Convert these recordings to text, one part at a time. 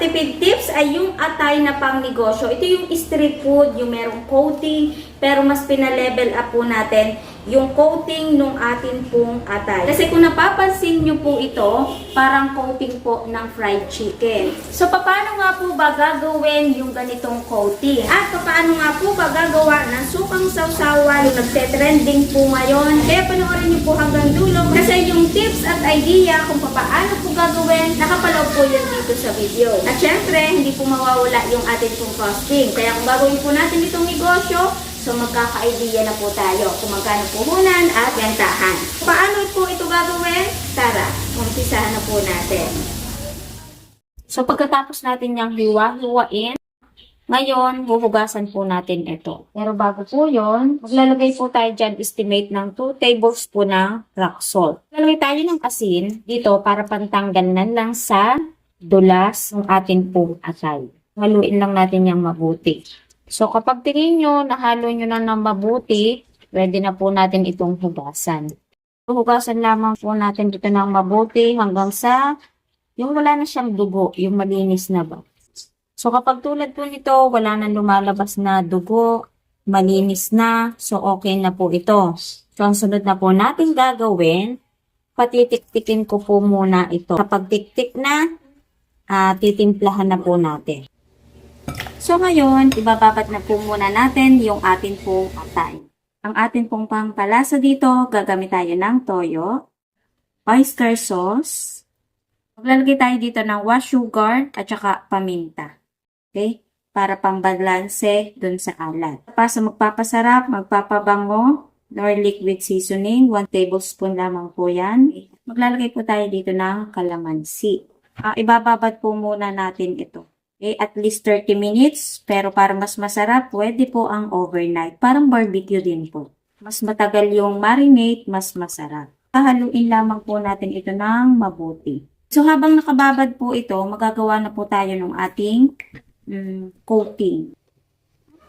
tipid tips ay yung atay na pang negosyo. Ito yung street food, yung merong coating, pero mas pinalevel up po natin yung coating nung atin pong atay. Kasi kung napapansin nyo po ito, parang coating po ng fried chicken. So, paano nga po ba gagawin yung ganitong coating? At paano nga po ba gagawa ng sukang sawsawan yung nagte-trending po ngayon? Kaya panoorin nyo po hanggang dulo. Kasi yung tips at idea kung paano po gagawin, nakapaloob po yun dito sa video. At syempre, hindi po mawawala yung atin pong costing. Kaya kung gagawin po natin itong negosyo, so magkaka-idea na po tayo kung magkano puhunan at bentahan. Paano po ito gagawin? Tara, umpisahan na po natin. So pagkatapos natin yung hiwa-hiwain, ngayon huhugasan po natin ito. Pero bago po yun, maglalagay po tayo dyan estimate ng 2 tablespoon ng rock salt. Lalagay tayo ng asin dito para pantanggalan lang sa dulas ng atin pong atay. Haluin lang natin yung mabuti. So, kapag tingin nyo, nahalo nyo na ng mabuti, pwede na po natin itong hugasan. Hugasan lamang po natin dito ng mabuti hanggang sa yung wala na siyang dugo, yung malinis na ba. So, kapag tulad po nito, wala na lumalabas na dugo, malinis na, so okay na po ito. So, ang sunod na po natin gagawin, patitik-tikin ko po muna ito. Kapag tik-tik na, titimplahan na po natin. So ngayon, ibababat na po muna natin yung atin pong atay. Ang atin pong pampalasa dito, gagamit tayo ng toyo, oyster sauce, maglalagay tayo dito ng wash sugar at saka paminta. Okay? Para pambalanse dun sa alat. Para sa magpapasarap, magpapabango, nor liquid seasoning, 1 tablespoon lamang po yan. Maglalagay po tayo dito ng kalamansi. Ibababat po muna natin ito. Okay, at least 30 minutes, pero para mas masarap, pwede po ang overnight. Parang barbecue din po. Mas matagal yung marinate, mas masarap. Haluin lamang po natin ito ng mabuti. So habang nakababad po ito, magagawa na po tayo ng ating coating.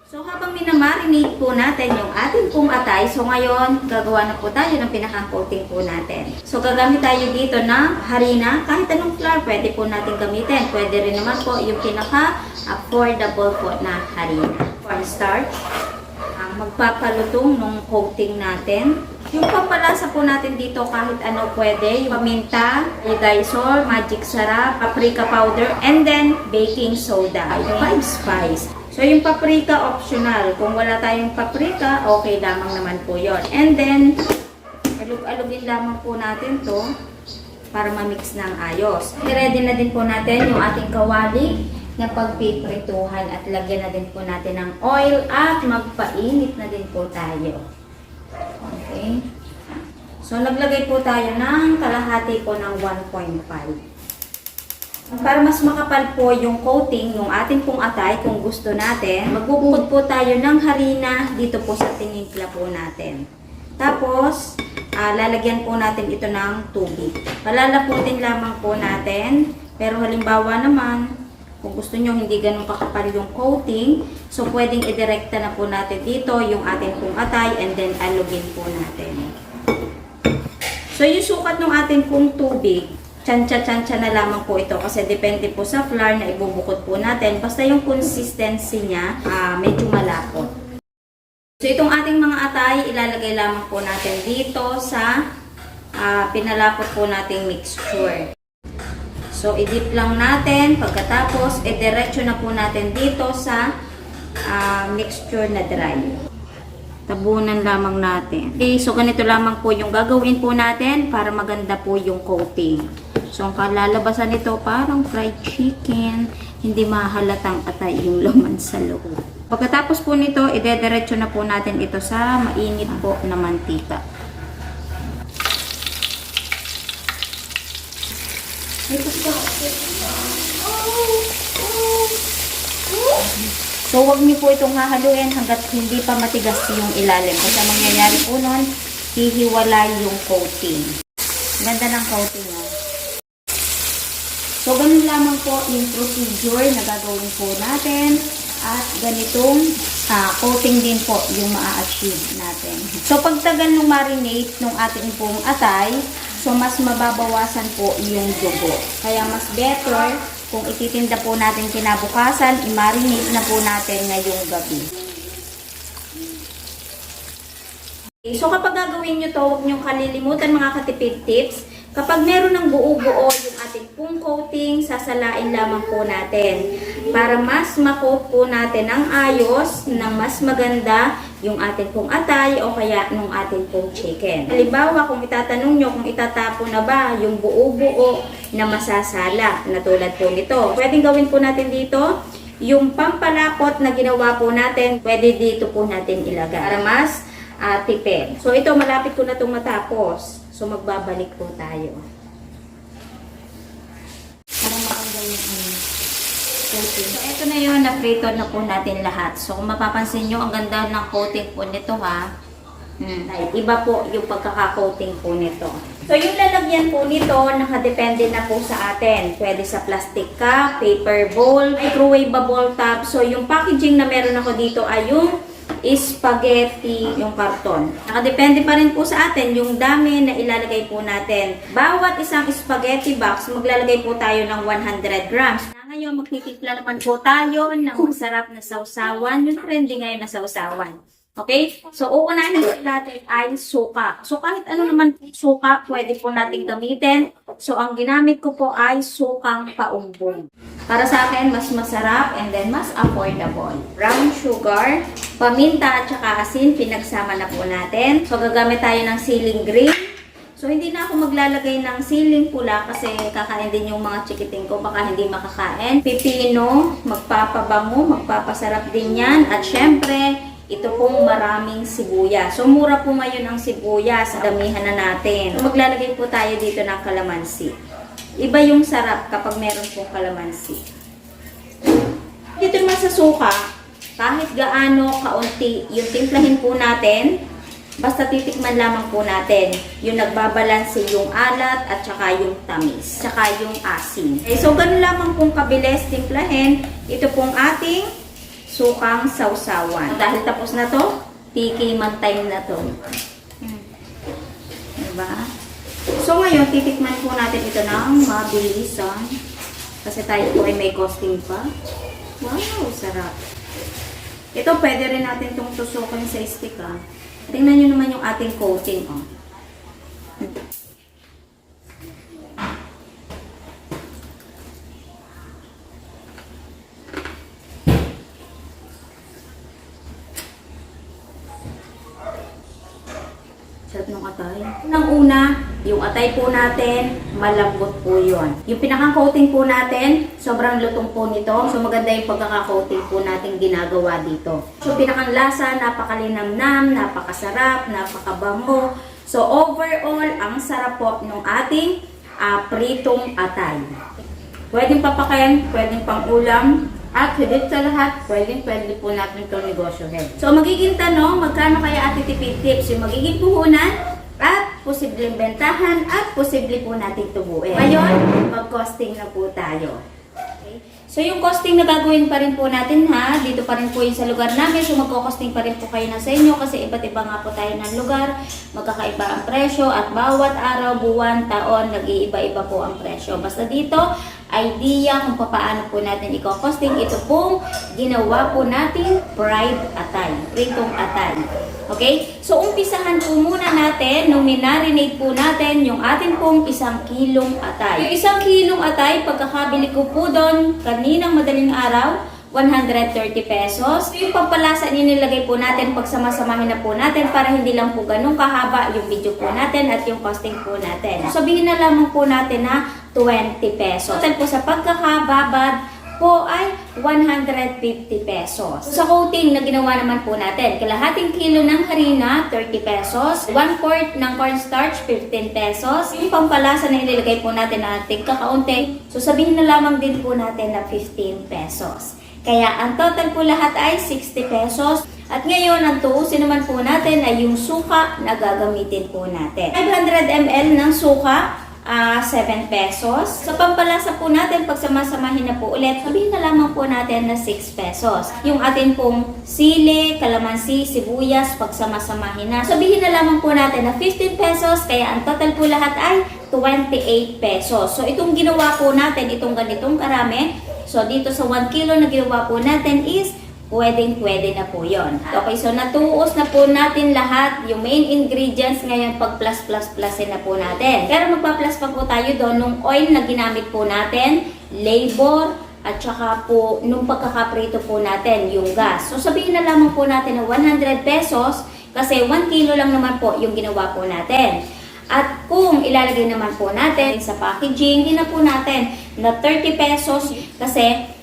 So habang minamarinate po natin yung ating pong atay, so ngayon gagawa na po tayo ng pinaka-coating po natin. So gagamit tayo dito ng harina, kahit anong flour pwede po natin gamitin. Pwede rin naman po yung pinaka-affordable po na harina. Cornstarch, magpapalutong ng coating natin. Yung pampalasa po natin dito kahit ano pwede, yung paminta, Lysol, magic sarap, paprika powder, and then baking soda, 5 spice. So, yung paprika optional. Kung wala tayong paprika, okay lamang naman po yon. And then, alug-alugin lamang po natin to para ma-mix ng ayos. I-ready na din po natin yung ating kawali na pagpiprituhan at lagyan na din po natin ng oil at magpainit na din po tayo. Okay. So, naglagay po tayo ng kalahati po ng 1.5. Para mas makapal po yung coating ng ating pong atay, kung gusto natin, magbubukod po tayo ng harina dito po sa tinimpla po natin. Tapos, lalagyan po natin ito ng tubig. Palalaputin lamang po natin, pero halimbawa naman, kung gusto nyo hindi ganun kakapal yung coating, so pwedeng idirekta na po natin dito yung ating pong atay and then alugin po natin. So, yung sukat ng ating pong tubig, tsansya-tsansya na lamang po ito kasi depende po sa flour na ibubukod po natin. Basta yung consistency niya, medyo malapot. So, itong ating mga atay, ilalagay lamang po natin dito sa pinalapot po nating mixture. So, i-dip lang natin. Pagkatapos, diretso na po natin dito sa mixture na dry. Tabunan lamang natin. Okay, so ganito lamang po yung gagawin po natin para maganda po yung coating. So, ang kalalabasan nito parang fried chicken, hindi mahalatang atay yung laman sa loob. Pagkatapos po nito, idediretso na po natin ito sa mainit po na mantika. So, huwag niyo po itong hahaluin hanggat hindi pa matigas yung ilalim. Kasi ang mangyayari po nun, hihiwalay yung coating. Ganda ng coating, oh. So, ganun lamang po yung procedure na gagawin po natin. At ganitong coating din po yung maa-achieve natin. So, pagtagal ng marinate ng ating pong atay, so mas mababawasan po yung dugo. Kaya mas better kung ititinda po natin kinabukasan, i-marinate na po natin ngayong gabi. Okay, so kapag gagawin nyo to, huwag nyo kalilimutan mga katipid tips. Kapag meron ng buo-buo yung ating pong coating, sasalain lamang po natin para mas ma-coat po natin ng ayos, ng mas maganda yung ating pong atay o kaya nung ating pong chicken. Halimbawa, kung itatanong nyo kung itatapo na ba yung buo-buo na masasala na tulad po nito. Pwedeng gawin po natin dito yung pampalapot na ginawa po natin, pwede dito po natin ilagay para mas tipid. So ito, malapit ko na itong matapos. So, magbabalik po tayo. Para makanggal yung coating. So, ito na yun. Na-prito na po natin lahat. So, kung mapapansin nyo, ang ganda ng coating po nito ha. Iba po yung pagkaka-coating po nito. So, yung lalagyan po nito, nakadepende na po sa atin. Pwede sa plastic cup, paper bowl, microwavable top. So, yung packaging na meron ako dito ay yung spaghetti, yung karton. Nakadepende pa rin po sa atin yung dami na ilalagay po natin. Bawat isang spaghetti box, maglalagay po tayo ng 100 grams. Ngayon, magtitimpla naman po tayo ng masarap na sausawan. Yung trending ngayon na sausawan. Okay? So, uunahin natin ay suka. So, kahit ano naman suka, pwede po natin gamitin. So, ang ginamit ko po ay sukang paumbong. Para sa akin, mas masarap and then mas affordable. Brown sugar, paminta at saka asin, pinagsama na po natin. So, gagamit tayo ng siling green. So, hindi na ako maglalagay ng siling pula kasi kakain din yung mga chikiting ko, baka hindi makakain. Pipino, magpapabango, magpapasarap din yan. At syempre, ito pong maraming sibuyas. So, mura po ngayon ang sibuyas. Damihan na natin. So, maglalagay po tayo dito ng kalamansi. Iba yung sarap kapag meron pong kalamansi. Dito naman sa suka, kahit gaano kaunti, yung timplahin po natin, basta titikman lamang po natin. Yung nagbabalanse yung alat at saka yung tamis, saka yung asin. Okay, so, ganun lamang pong kabilis timplahin. Ito pong ating sukang sausawan. Dahil tapos na to, tikiman time na to. Diba? So ngayon, titikman po natin ito ng mabilisan. Kasi tayo po ay may costing pa. Wow, sarap. Ito, pwede rin natin itong tusukin sa stick ha. Tingnan nyo naman yung ating coating. Oh. Sarap ng atay. Unang-una, yung atay po natin, malambot po yun. Yung pinaka-coating po natin, sobrang lutong po nito. So, maganda yung pagkaka-coating po natin ginagawa dito. So, pinakang lasa, napakalinamnam, napakasarap, napakabango. So, overall, ang sarap po ng ating pritong atay. Pwedeng papakain, pwedeng pang-ulam, at higit sa lahat, pwede po natin itong negosyohin. So, magiging tanong, magkano kaya atitipid tips yung magiging puhunan at posibleng bentahan at posible po natin tubuin. Ngayon, mag-costing na po tayo. Okay? So, yung costing na gagawin pa rin po natin ha, dito pa rin po yung sa lugar namin. So, magko-costing pa rin po kayo na sa inyo kasi iba't iba nga po tayo ng lugar. Magkakaiba ang presyo at bawat araw, buwan, taon, nag-iiba-iba po ang presyo. Basta dito, idea kung paano po natin i-costing. Ito pong ginawa po natin fried atay, pritong atay. Okay? So, umpisahan po muna natin nung minarinate po natin yung ating pong 1 kilong atay. Yung 1 kilong atay, pagkakabili ko po doon kaninang madaling araw, 130 pesos. Yung pampalasa nilagay po natin, pagsamasamahin na po natin para hindi lang po ganun kahaba yung video po natin at yung costing po natin. Sabihin na lamang po natin na 20 pesos. Total po sa pagkakababad po ay 150 pesos. Sa coating na ginawa naman po natin, kalahating kilo ng harina, 30 pesos. 1/4 ng cornstarch, 15 pesos. Yung pampalasa na inilagay po natin na tigkakaunti, so sabihin na lamang din po natin na 15 pesos. Kaya ang total po lahat ay 60 pesos. At ngayon, ang tuusin naman po natin ay yung suka na gagamitin po natin. 500 ml ng suka, 7 pesos. Sa pampalasa po natin, pag samasamahin na po ulit, sabihin na lamang po natin na 6 pesos. Yung atin pong sili, kalamansi, sibuyas, pag samasamahin na, sabihin na lamang po natin na 15 pesos. Kaya ang total po lahat ay 28 pesos. So, itong ginawa po natin, itong ganitong karami, so dito sa 1 kilo na ginawa po natin is pwedeng-pwede na po yon. Okay, so natuos na po natin lahat yung main ingredients. Ngayon, pag plusin na po natin. Pero magpa-plus pa po tayo doon nung oil na ginamit po natin, labor, at saka po nung pagkakaprito po natin yung gas. So sabihin na lamang po natin na 100 pesos kasi 1 kilo lang naman po yung ginawa po natin. At kung ilalagay naman po natin sa packaging, hindi na po natin na 30 pesos kasi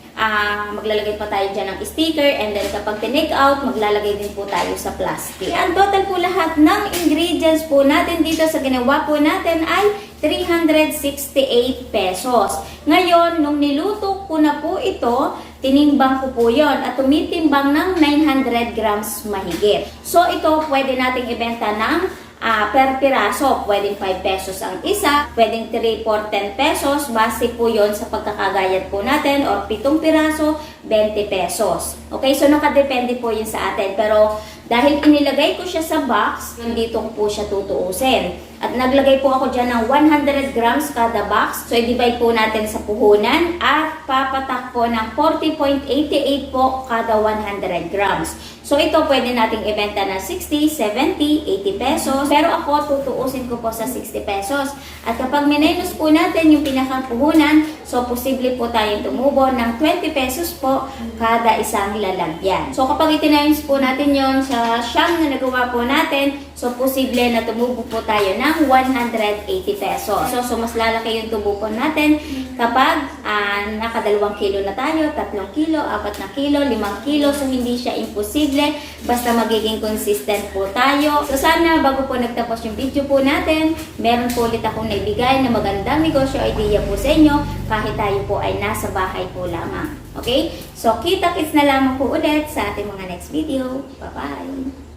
maglalagay pa tayo dyan ng sticker, and then kapag tinake out, maglalagay din po tayo sa plastic. Ang total po lahat ng ingredients po natin dito sa ginawa po natin ay 368 pesos. Ngayon, nung niluto ko na po ito, tinimbang ko po yon at tumitimbang ng 900 grams mahigit. So ito pwede nating ibenta ng per piraso, pwedeng 5 pesos ang isa, pwedeng 3 for 10 pesos, base po yon sa pagkakagayat po natin, or 7 piraso, 20 pesos. Okay, so nakadepende po yun sa atin, pero dahil inilagay ko siya sa box, dito ko po siya tutuusin. At naglagay po ako dyan ng 100 grams kada box, so i-divide po natin sa puhunan at papatak po ng 40.88 po kada 100 grams. So ito pwede nating ibenta na 60, 70, 80 pesos. Pero ako tutuusin ko po sa 60 pesos. At kapag minus po natin yung pinakapuhunan, so posible po tayong tumubo ng 20 pesos po kada isang lalagyan. So kapag itinayos po natin yon sa siyam na nagawa po natin, so posible na tumubo po tayo ng 180 pesos. So mas lalaki yung tubo po natin kapag naka 2 kilo na tayo, 3 kilo, 4 na kilo, 5 kilo. So hindi siya imposible basta magiging consistent po tayo. So sana bago po nagtapos yung video po natin, meron po ulit akong naibigay na magandang negosyo idea po sa inyo kahit tayo po ay nasa bahay po lamang. Okay? So kita-kits na lamang po ulit sa ating mga next video. Bye-bye!